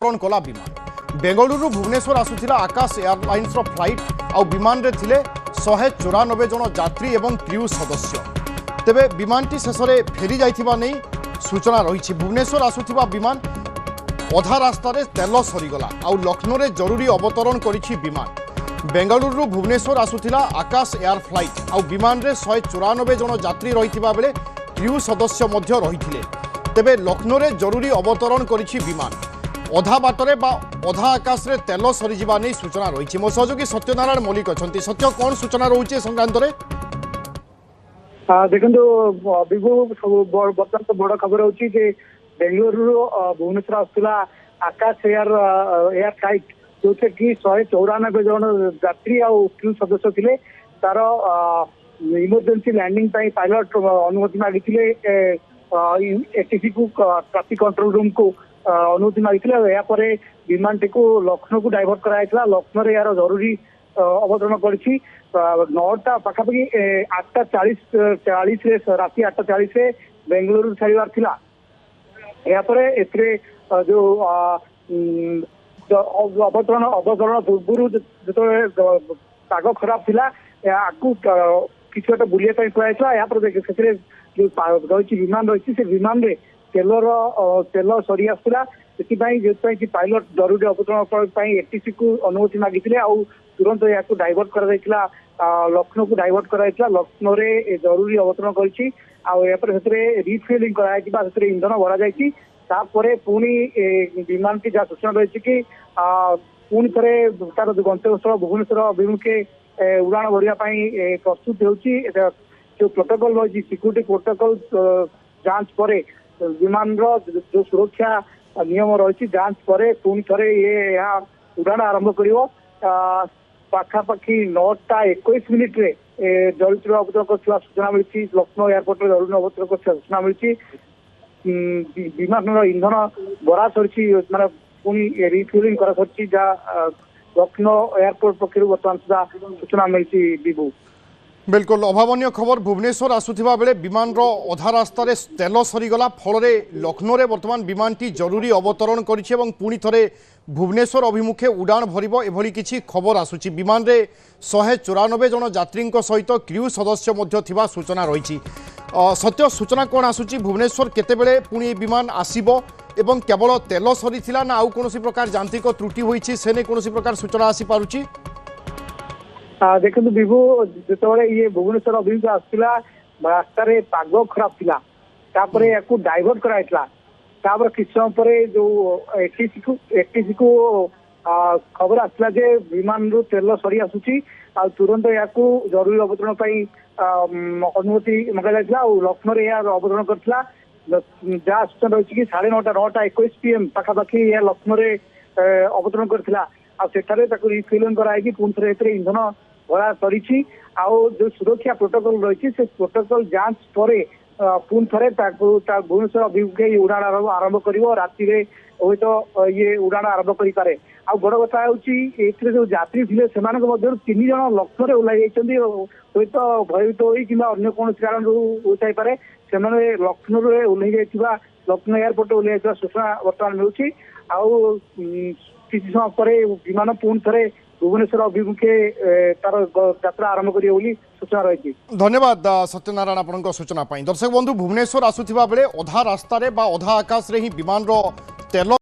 कला विमान बेंगलुरु भुवनेश्वर आसुथिला आकाश airlines flight आउ विमान रे थिले 194 जन यात्री एवं क्रू सदस्य। तेबे विमानटी शेष में फेरी जाइथिबा नै सूचना रही। भुवनेश्वर आसुथिबा विमान अधा रास्तार तेल सरीगला आउ लखनऊ रे जरूरी अवतरण करिछि विमान। बेंगलुरु भुवनेश्वर आसुथिला आकाश एयर फ्लाइट आउ विमान रे 194 जन यात्री रहिथिबा बेले क्रू सदस्य मध्य रहिथिले। तेबे लखनऊ रे जरूरी अवतरण करिछि विमान। अधा बाटरे बा अधा आकाश रे तेल सरीजिबा नै सूचना रही। मो सहयोगी सत्यनारायण मल्लिक अछंती। सत्य कौन सूचना रहुछि संक्रांत रे? देखो विभु बर्तमान तो बड़ खबर होची जे बेंगलुरु भुवनेश्वर आसुला आकाश एयर फ्लाइट जो कि 194 जन यात्री और क्रू सदस्य थिले। तार इमरजेंसी लैंडिंग पायलट अनुमति मागिथिले एटीसी को ट्रैफिक कंट्रोल रूम को अनुमति मागिथिले। विमान टी को लखनऊ को डाइवर्ट कराइला। लखनऊ रे यार जरूरी अवतरण करिछि। 9टा पाखापाखि 8:40 राति 8:40 बेंगलुरु छाड़िबार थिला। जो अवतरण पूर्व जो पाग खराब थिला आपको किसी गोटे बुलिया कहला। जो रही विमान रही से विमान रे तेल सरी आसला। से पायलट जरूरी अवतरण एटीसी को अनुमति मागिथिले आउ तुरंत या डाइवर्ट कर लखनऊ को डाइवर्ट कराइला। लखनऊ रे जरूरी अवतरण करिछि आउ रिफिलिंग कराइछि इंधन भरा जाइछि। तापरे पुणी विमान की जहाँ सूचना रही कि पुणी थे तार गंतव्यस्थल भुवनेश्वर अभिमुखे उड़ाण भरिया प्रस्तुत होची। जो प्रोटोकॉल रही सिक्यूरिटी प्रोटोकॉल जांच पर विमान जो सुरक्षा नियम रही जांच पर पुणी थे ये यहाँ उड़ाण आरंभ कर पाखापाखि 9:21 रे जरूरी अवतरण कर सूचना मिली। लखनऊ एयरपोर्ट जरूरी अवतरण कर सूचना मिली। विमान इंधन भरा सरी माने पुणी रिफ्यूलिंग करा सरी जहाँ लखनऊ एयरपोर्ट पक्षर बर्तमान सुधा सूचना मिली। विभु बिल्कुल अभावन खबर। भुवनेश्वर आसुथिबा बेले विमान अधा रास्तार तेल सरीगला फल लखनऊ रे बर्तमान विमानटी जरूरी अवतरण करिछि एवं पुणी थरे भुवनेश्वर अभिमुखे उड़ाण भरिबो एभली किछि खबर आसुछि। विमान रे 194 जन यात्री सहित क्रू सदस्य मध्य थिबा सूचना रही। सत्य सूचना कौन आसुछि? भुवनेश्वर केतेबेले पुणी विमान आसीबो एवं केवल तेल सरी थिला ना आउ कोनोसी प्रकार यांत्रिक त्रुटि होईछि से ने कोनोसी प्रकार सूचना आसी पारुछि? देखो विभु जो ये भुवनेश्वर अभिमुखे आसला रास्तार पाग खराब थिला या डाइवर्ट कराइला। किछ समय पर जो एटीसी को खबर आसला जे विमान रु तेल सरी आसुची तुरंत या जरूरी अवतरण अनुमति मंगा जाइला। लखनऊ रे यार अवतरण करथिला। जहाँ सूचना रही कि 9:21 PM पाखापाखि या लखनऊ रे अवतरण करथिला। रिफिलिंग कराई पुणी थे इंधन भरा सरी। जो सुरक्षा प्रोटोकॉल रही से प्रोटोकॉल जांच पर पुणी थे भुवनेश्वर अभिमुखे उड़ाण आरंभ कर राति हूँ तो ये उड़ाण आरंभ करे। आ बड़ कथा जो यात्री थे से 3 जन लखनऊ रे ओह्लाई हूँ तो भयभीत हो कि अन्य कौन कारण ओह्लाई पारे से लखनऊ रे ओह्लाई जाइथिबा लखनऊ एयरपोर्ट ओह्लाई जाइथिबा सूचना बर्तमान मिलुछि। आउ किसी समय पर विमान पुणी थे भुवनेश्वर अभिमुखे तार यात्रा आरंभ करियो बोली सूचना रही। धन्यवाद सत्यनारायण आपनका सूचना पाई। दर्शक बंधु भुवनेश्वर आसुथिबा बेले अधा रास्तार बा अधा आकाश रे ही विमान तेल